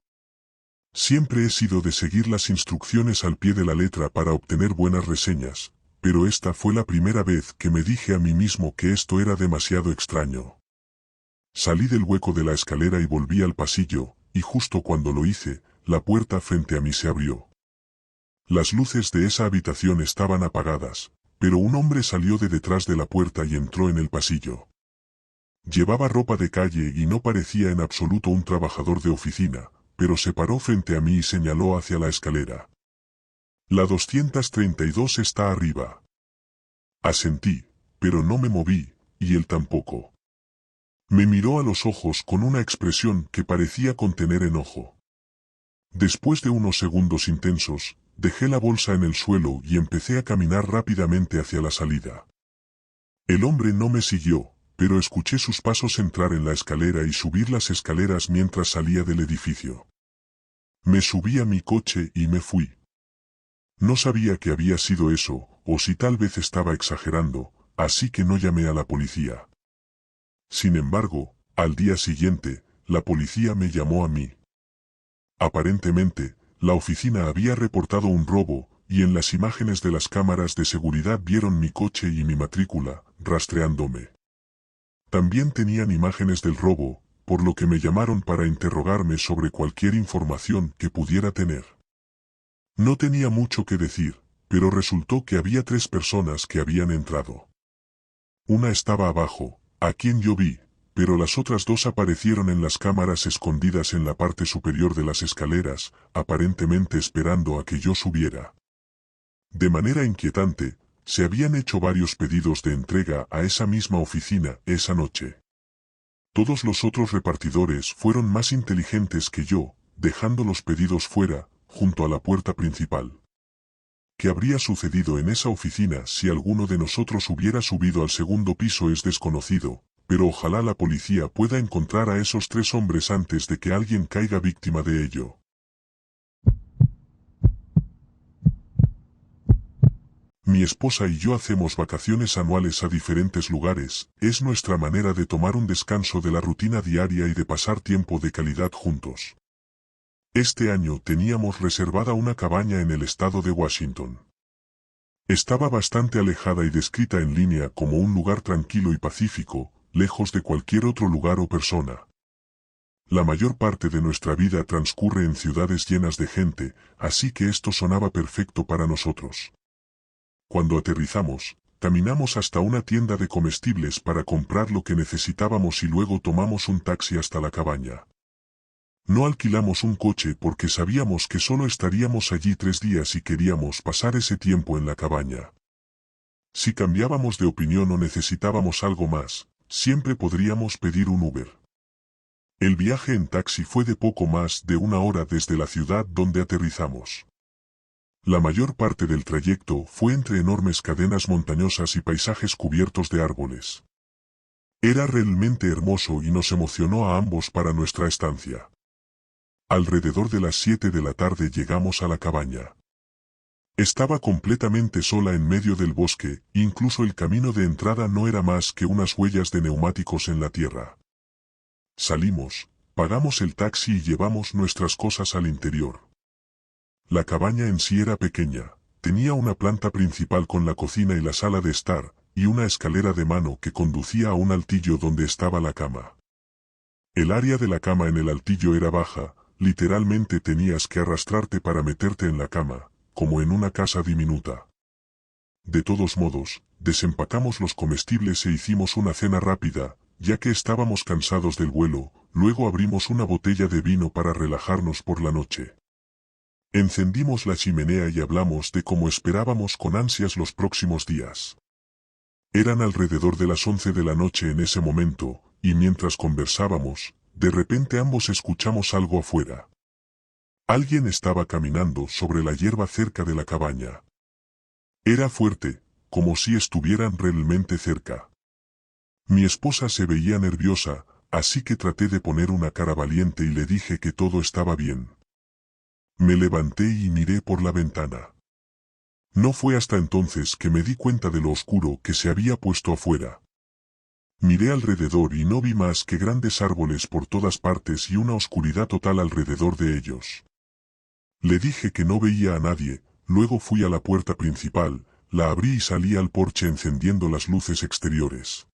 Siempre he sido de seguir las instrucciones al pie de la letra para obtener buenas reseñas, pero esta fue la primera vez que me dije a mí mismo que esto era demasiado extraño. Salí del hueco de la escalera y volví al pasillo, y justo cuando lo hice, la puerta frente a mí se abrió. Las luces de esa habitación estaban apagadas, pero un hombre salió de detrás de la puerta y entró en el pasillo. Llevaba ropa de calle y no parecía en absoluto un trabajador de oficina, pero se paró frente a mí y señaló hacia la escalera. La 232 está arriba. Asentí, pero no me moví, y él tampoco. Me miró a los ojos con una expresión que parecía contener enojo. Después de unos segundos intensos, dejé la bolsa en el suelo y empecé a caminar rápidamente hacia la salida. El hombre no me siguió, pero escuché sus pasos entrar en la escalera y subir las escaleras mientras salía del edificio. Me subí a mi coche y me fui. No sabía que había sido eso, o si tal vez estaba exagerando, así que no llamé a la policía. Sin embargo, al día siguiente, la policía me llamó a mí. Aparentemente, la oficina había reportado un robo, y en las imágenes de las cámaras de seguridad vieron mi coche y mi matrícula, rastreándome. También tenían imágenes del robo, por lo que me llamaron para interrogarme sobre cualquier información que pudiera tener. No tenía mucho que decir, pero resultó que había 3 personas que habían entrado. Una estaba abajo, a quien yo vi, pero las otras 2 aparecieron en las cámaras escondidas en la parte superior de las escaleras, aparentemente esperando a que yo subiera. De manera inquietante, se habían hecho varios pedidos de entrega a esa misma oficina esa noche. Todos los otros repartidores fueron más inteligentes que yo, dejando los pedidos fuera, junto a la puerta principal. ¿Qué habría sucedido en esa oficina si alguno de nosotros hubiera subido al segundo piso es desconocido, pero ojalá la policía pueda encontrar a esos 3 hombres antes de que alguien caiga víctima de ello. Mi esposa y yo hacemos vacaciones anuales a diferentes lugares, es nuestra manera de tomar un descanso de la rutina diaria y de pasar tiempo de calidad juntos. Este año teníamos reservada una cabaña en el estado de Washington. Estaba bastante alejada y descrita en línea como un lugar tranquilo y pacífico, lejos de cualquier otro lugar o persona. La mayor parte de nuestra vida transcurre en ciudades llenas de gente, así que esto sonaba perfecto para nosotros. Cuando aterrizamos, caminamos hasta una tienda de comestibles para comprar lo que necesitábamos y luego tomamos un taxi hasta la cabaña. No alquilamos un coche porque sabíamos que solo estaríamos allí 3 días y queríamos pasar ese tiempo en la cabaña. Si cambiábamos de opinión o necesitábamos algo más, siempre podríamos pedir un Uber. El viaje en taxi fue de poco más de 1 hora desde la ciudad donde aterrizamos. La mayor parte del trayecto fue entre enormes cadenas montañosas y paisajes cubiertos de árboles. Era realmente hermoso y nos emocionó a ambos para nuestra estancia. Alrededor de las 7 de la tarde llegamos a la cabaña. Estaba completamente sola en medio del bosque, incluso el camino de entrada no era más que unas huellas de neumáticos en la tierra. Salimos, Pagamos el taxi y llevamos nuestras cosas al interior. La cabaña en sí era pequeña, tenía una planta principal con la cocina y la sala de estar, y una escalera de mano que conducía a un altillo donde estaba la cama. El área de la cama en el altillo era baja, literalmente tenías que arrastrarte para meterte en la cama, como en una casa diminuta. De todos modos, desempacamos los comestibles e hicimos una cena rápida, ya que estábamos cansados del vuelo, luego abrimos una botella de vino para relajarnos por la noche. Encendimos la chimenea y hablamos de cómo esperábamos con ansias los próximos días. Eran alrededor de las 11 de la noche en ese momento, y mientras conversábamos, de repente ambos escuchamos algo afuera. Alguien estaba caminando sobre la hierba cerca de la cabaña. Era fuerte, como si estuvieran realmente cerca. Mi esposa se veía nerviosa, así que traté de poner una cara valiente y le dije que todo estaba bien. Me levanté y miré por la ventana. No fue hasta entonces que me di cuenta de lo oscuro que se había puesto afuera. Miré alrededor y no vi más que grandes árboles por todas partes y una oscuridad total alrededor de ellos. Le dije que no veía a nadie, luego fui a la puerta principal, la abrí y salí al porche encendiendo las luces exteriores.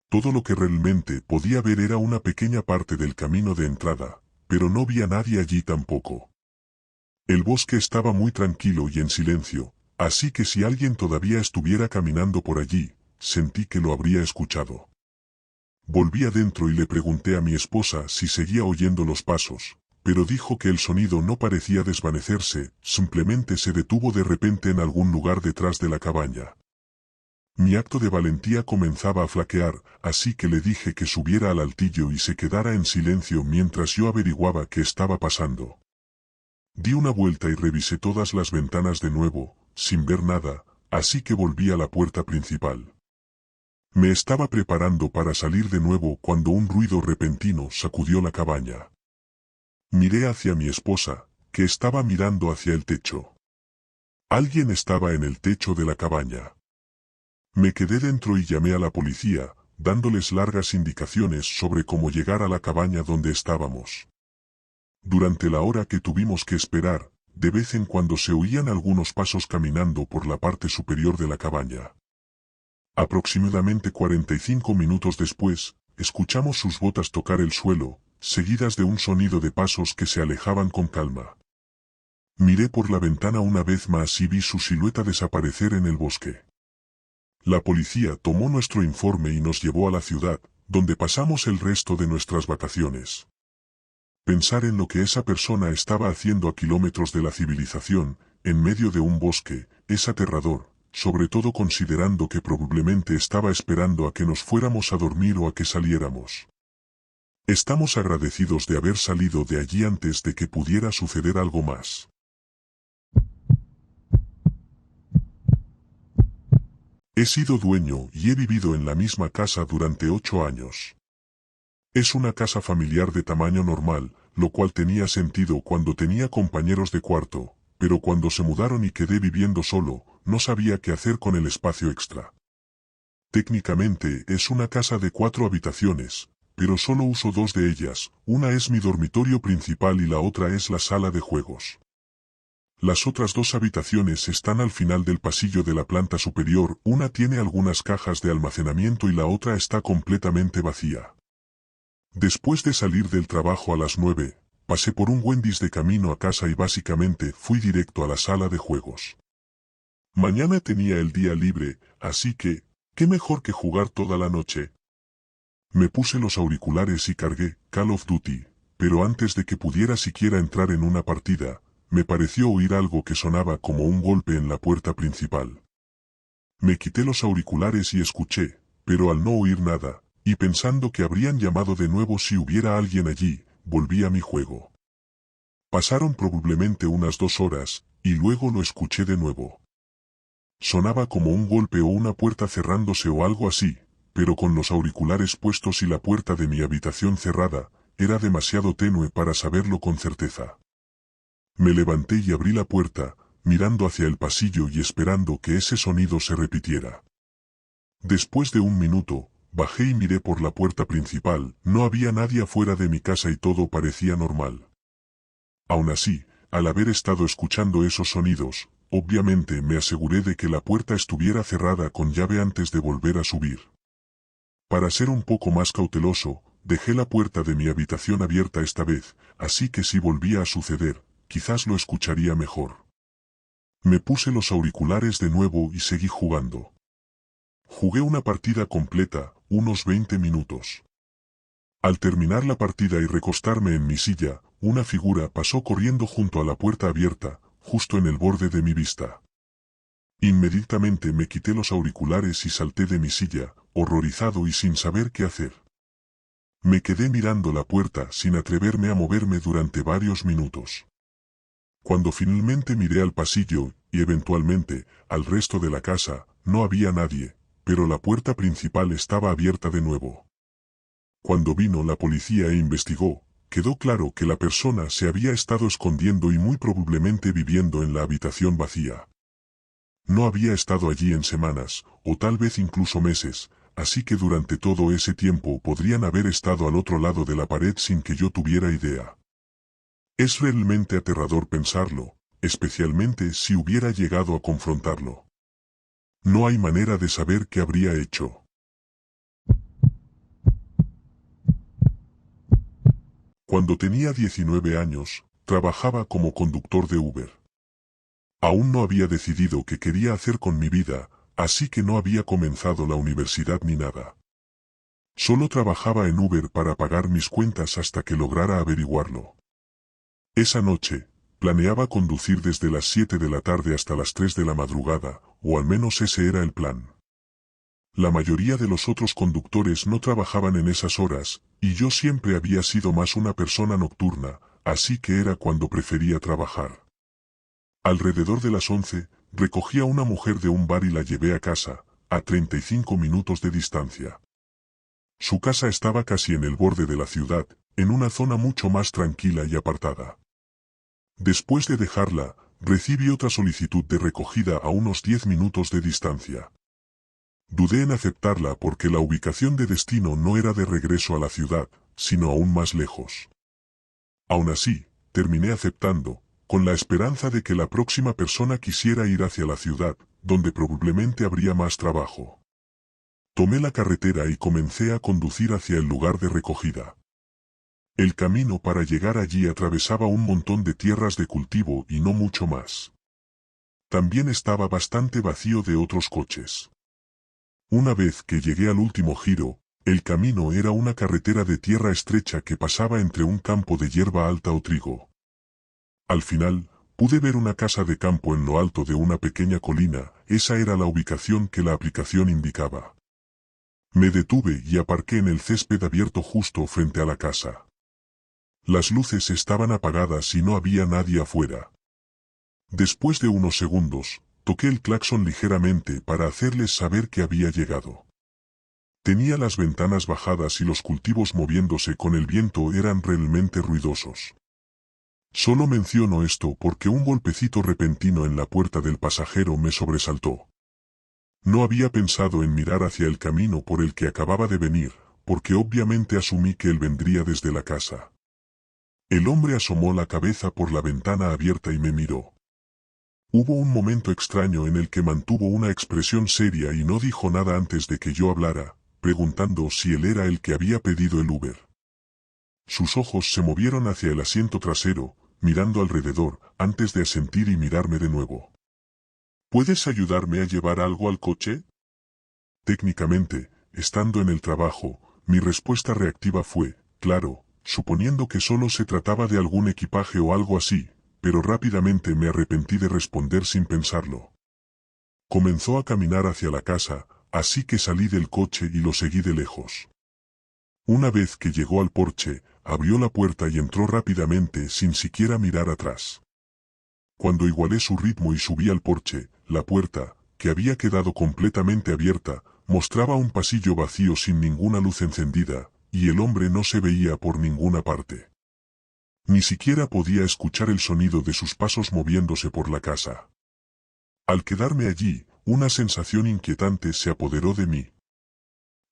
Todo lo que realmente podía ver era una pequeña parte del camino de entrada, pero no vi a nadie allí tampoco. El bosque estaba muy tranquilo y en silencio, así que si alguien todavía estuviera caminando por allí, sentí que lo habría escuchado. Volví adentro y le pregunté a mi esposa si seguía oyendo los pasos, pero dijo que el sonido no parecía desvanecerse, simplemente se detuvo de repente en algún lugar detrás de la cabaña. Mi acto de valentía comenzaba a flaquear, así que le dije que subiera al altillo y se quedara en silencio mientras yo averiguaba qué estaba pasando. Di una vuelta y revisé todas las ventanas de nuevo, sin ver nada, así que volví a la puerta principal. Me estaba preparando para salir de nuevo cuando un ruido repentino sacudió la cabaña. Miré hacia mi esposa, que estaba mirando hacia el techo. Alguien estaba en el techo de la cabaña. Me quedé dentro y llamé a la policía, dándoles largas indicaciones sobre cómo llegar a la cabaña donde estábamos. Durante la hora que tuvimos que esperar, de vez en cuando se oían algunos pasos caminando por la parte superior de la cabaña. Aproximadamente 45 minutos después, escuchamos sus botas tocar el suelo, seguidas de un sonido de pasos que se alejaban con calma. Miré por la ventana una vez más y vi su silueta desaparecer en el bosque. La policía tomó nuestro informe y nos llevó a la ciudad, donde pasamos el resto de nuestras vacaciones. Pensar en lo que esa persona estaba haciendo a kilómetros de la civilización, en medio de un bosque, es aterrador, sobre todo considerando que probablemente estaba esperando a que nos fuéramos a dormir o a que saliéramos. Estamos agradecidos de haber salido de allí antes de que pudiera suceder algo más. He sido dueño y he vivido en la misma casa durante 8 años. Es una casa familiar de tamaño normal, lo cual tenía sentido cuando tenía compañeros de cuarto, pero cuando se mudaron y quedé viviendo solo, no sabía qué hacer con el espacio extra. Técnicamente es una casa de 4 habitaciones, pero solo uso 2 de ellas, una es mi dormitorio principal y la otra es la sala de juegos. Las otras 2 habitaciones están al final del pasillo de la planta superior, una tiene algunas cajas de almacenamiento y la otra está completamente vacía. Después de salir del trabajo a las 9, pasé por un Wendy's de camino a casa y básicamente fui directo a la sala de juegos. Mañana tenía el día libre, así que, ¿qué mejor que jugar toda la noche? Me puse los auriculares y cargué Call of Duty, pero antes de que pudiera siquiera entrar en una partida, me pareció oír algo que sonaba como un golpe en la puerta principal. Me quité los auriculares y escuché, pero al no oír nada, y pensando que habrían llamado de nuevo si hubiera alguien allí, volví a mi juego. Pasaron probablemente unas 2 horas, y luego lo escuché de nuevo. Sonaba como un golpe o una puerta cerrándose o algo así, pero con los auriculares puestos y la puerta de mi habitación cerrada, era demasiado tenue para saberlo con certeza. Me levanté y abrí la puerta, mirando hacia el pasillo y esperando que ese sonido se repitiera. Después de un minuto, Bajé y miré por la puerta principal, no había nadie afuera de mi casa y todo parecía normal. Aún así, al haber estado escuchando esos sonidos, obviamente me aseguré de que la puerta estuviera cerrada con llave antes de volver a subir. Para ser un poco más cauteloso, dejé la puerta de mi habitación abierta esta vez, así que si volvía a suceder, quizás lo escucharía mejor. Me puse los auriculares de nuevo y seguí jugando. Jugué una partida completa, unos 20 minutos. Al terminar la partida y recostarme en mi silla, una figura pasó corriendo junto a la puerta abierta, justo en el borde de mi vista. Inmediatamente me quité los auriculares y salté de mi silla, horrorizado y sin saber qué hacer. Me quedé mirando la puerta sin atreverme a moverme durante varios minutos. Cuando finalmente miré al pasillo, y eventualmente, al resto de la casa, no había nadie, pero la puerta principal estaba abierta de nuevo. Cuando vino la policía e investigó, quedó claro que la persona se había estado escondiendo y muy probablemente viviendo en la habitación vacía. No había estado allí en semanas, o tal vez incluso meses, así que durante todo ese tiempo podrían haber estado al otro lado de la pared sin que yo tuviera idea. Es realmente aterrador pensarlo, especialmente si hubiera llegado a confrontarlo. No hay manera de saber qué habría hecho. Cuando tenía 19 años, trabajaba como conductor de Uber. Aún no había decidido qué quería hacer con mi vida, así que no había comenzado la universidad ni nada. Solo trabajaba en Uber para pagar mis cuentas hasta que lograra averiguarlo. Esa noche, planeaba conducir desde las 7 de la tarde hasta las 3 de la madrugada, o al menos ese era el plan. La mayoría de los otros conductores no trabajaban en esas horas, y yo siempre había sido más una persona nocturna, así que era cuando prefería trabajar. Alrededor de las 11, recogí a una mujer de un bar y la llevé a casa, a 35 minutos de distancia. Su casa estaba casi en el borde de la ciudad, en una zona mucho más tranquila y apartada. Después de dejarla, recibí otra solicitud de recogida a unos 10 minutos de distancia. Dudé en aceptarla porque la ubicación de destino no era de regreso a la ciudad, sino aún más lejos. Aún así, terminé aceptando, con la esperanza de que la próxima persona quisiera ir hacia la ciudad, donde probablemente habría más trabajo. Tomé la carretera y comencé a conducir hacia el lugar de recogida. El camino para llegar allí atravesaba un montón de tierras de cultivo y no mucho más. También estaba bastante vacío de otros coches. Una vez que llegué al último giro, el camino era una carretera de tierra estrecha que pasaba entre un campo de hierba alta o trigo. Al final, pude ver una casa de campo en lo alto de una pequeña colina, esa era la ubicación que la aplicación indicaba. Me detuve y aparqué en el césped abierto justo frente a la casa. Las luces estaban apagadas y no había nadie afuera. Después de unos segundos, toqué el claxon ligeramente para hacerles saber que había llegado. Tenía las ventanas bajadas y los cultivos moviéndose con el viento eran realmente ruidosos. Solo menciono esto porque un golpecito repentino en la puerta del pasajero me sobresaltó. No había pensado en mirar hacia el camino por el que acababa de venir, porque obviamente asumí que él vendría desde la casa. El hombre asomó la cabeza por la ventana abierta y me miró. Hubo un momento extraño en el que mantuvo una expresión seria y no dijo nada antes de que yo hablara, preguntando si él era el que había pedido el Uber. Sus ojos se movieron hacia el asiento trasero, mirando alrededor, antes de asentir y mirarme de nuevo. ¿Puedes ayudarme a llevar algo al coche? Técnicamente, estando en el trabajo, mi respuesta reactiva fue, claro, suponiendo que solo se trataba de algún equipaje o algo así, pero rápidamente me arrepentí de responder sin pensarlo. Comenzó a caminar hacia la casa, así que salí del coche y lo seguí de lejos. Una vez que llegó al porche, abrió la puerta y entró rápidamente sin siquiera mirar atrás. Cuando igualé su ritmo y subí al porche, la puerta, que había quedado completamente abierta, mostraba un pasillo vacío sin ninguna luz encendida, y el hombre no se veía por ninguna parte. Ni siquiera podía escuchar el sonido de sus pasos moviéndose por la casa. Al quedarme allí, una sensación inquietante se apoderó de mí.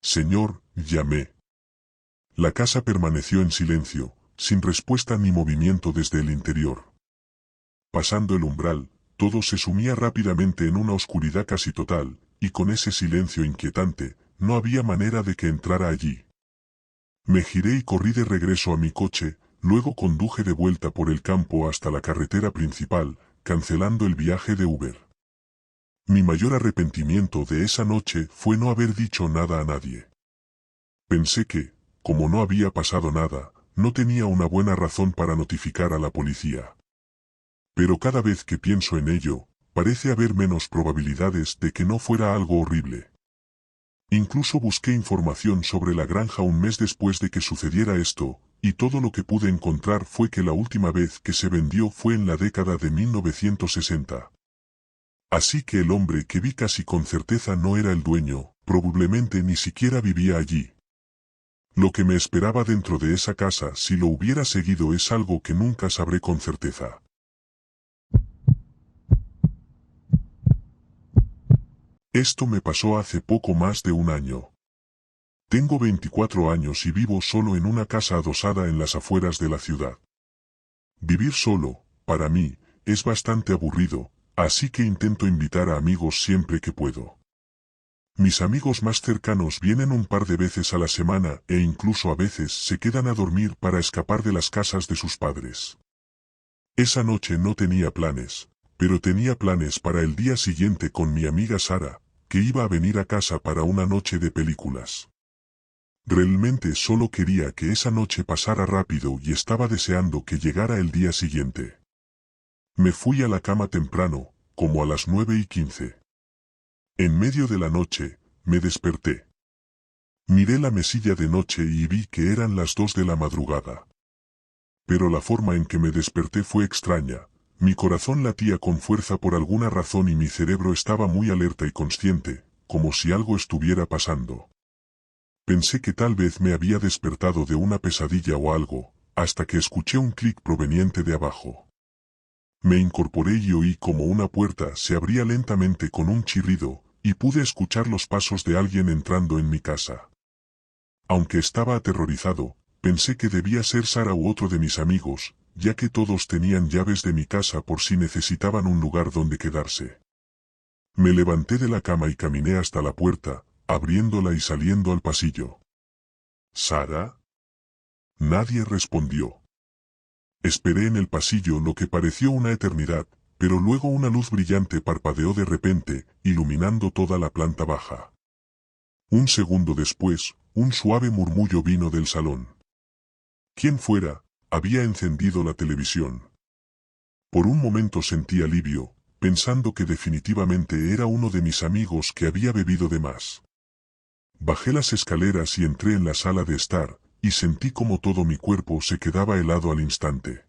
Señor, llamé. La casa permaneció en silencio, sin respuesta ni movimiento desde el interior. Pasando el umbral, todo se sumía rápidamente en una oscuridad casi total, y con ese silencio inquietante, no había manera de que entrara allí. Me giré y corrí de regreso a mi coche, luego conduje de vuelta por el campo hasta la carretera principal, cancelando el viaje de Uber. Mi mayor arrepentimiento de esa noche fue no haber dicho nada a nadie. Pensé que, como no había pasado nada, no tenía una buena razón para notificar a la policía. Pero cada vez que pienso en ello, parece haber menos probabilidades de que no fuera algo horrible. Incluso busqué información sobre la granja un mes después de que sucediera esto, y todo lo que pude encontrar fue que la última vez que se vendió fue en la década de 1960. Así que el hombre que vi casi con certeza no era el dueño, probablemente ni siquiera vivía allí. Lo que me esperaba dentro de esa casa si lo hubiera seguido es algo que nunca sabré con certeza. Esto me pasó hace poco más de un año. Tengo 24 años y vivo solo en una casa adosada en las afueras de la ciudad. Vivir solo, para mí, es bastante aburrido, así que intento invitar a amigos siempre que puedo. Mis amigos más cercanos vienen un par de veces a la semana e incluso a veces se quedan a dormir para escapar de las casas de sus padres. Esa noche no tenía planes, pero tenía planes para el día siguiente con mi amiga Sara, que iba a venir a casa para una noche de películas. Realmente solo quería que esa noche pasara rápido y estaba deseando que llegara el día siguiente. Me fui a la cama temprano, como a las 9:15. En medio de la noche, me desperté. Miré la mesilla de noche y vi que eran las 2 de la madrugada. Pero la forma en que me desperté fue extraña. Mi corazón latía con fuerza por alguna razón y mi cerebro estaba muy alerta y consciente, como si algo estuviera pasando. Pensé que tal vez me había despertado de una pesadilla o algo, hasta que escuché un clic proveniente de abajo. Me incorporé y oí como una puerta se abría lentamente con un chirrido, y pude escuchar los pasos de alguien entrando en mi casa. Aunque estaba aterrorizado, pensé que debía ser Sara u otro de mis amigos, ya que todos tenían llaves de mi casa por si necesitaban un lugar donde quedarse. Me levanté de la cama y caminé hasta la puerta, abriéndola y saliendo al pasillo. ¿Sara? Nadie respondió. Esperé en el pasillo lo que pareció una eternidad, pero luego una luz brillante parpadeó de repente, iluminando toda la planta baja. Un segundo después, un suave murmullo vino del salón. Quien fuera, había encendido la televisión. Por un momento sentí alivio, pensando que definitivamente era uno de mis amigos que había bebido de más. Bajé las escaleras y entré en la sala de estar, y sentí como todo mi cuerpo se quedaba helado al instante.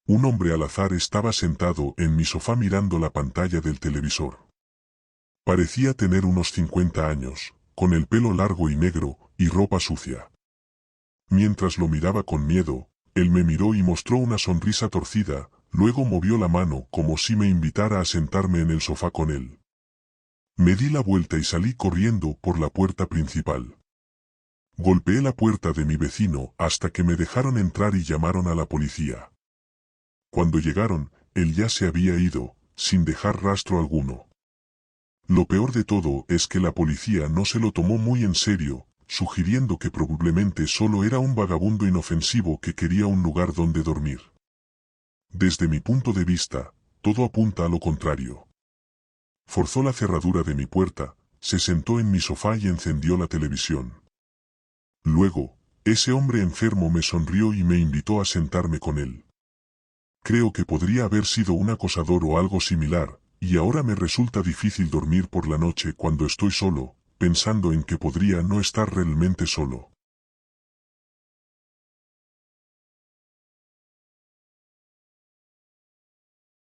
Un hombre al azar estaba sentado en mi sofá mirando la pantalla del televisor. Parecía tener unos 50 años, con el pelo largo y negro, y ropa sucia. Mientras lo miraba con miedo, él me miró y mostró una sonrisa torcida, luego movió la mano como si me invitara a sentarme en el sofá con él. Me di la vuelta y salí corriendo por la puerta principal. Golpeé la puerta de mi vecino hasta que me dejaron entrar y llamaron a la policía. Cuando llegaron, él ya se había ido, sin dejar rastro alguno. Lo peor de todo es que la policía no se lo tomó muy en serio, sugiriendo que probablemente solo era un vagabundo inofensivo que quería un lugar donde dormir. Desde mi punto de vista, todo apunta a lo contrario. Forzó la cerradura de mi puerta, se sentó en mi sofá y encendió la televisión. Luego, ese hombre enfermo me sonrió y me invitó a sentarme con él. Creo que podría haber sido un acosador o algo similar, y ahora me resulta difícil dormir por la noche cuando estoy solo, pensando en que podría no estar realmente solo.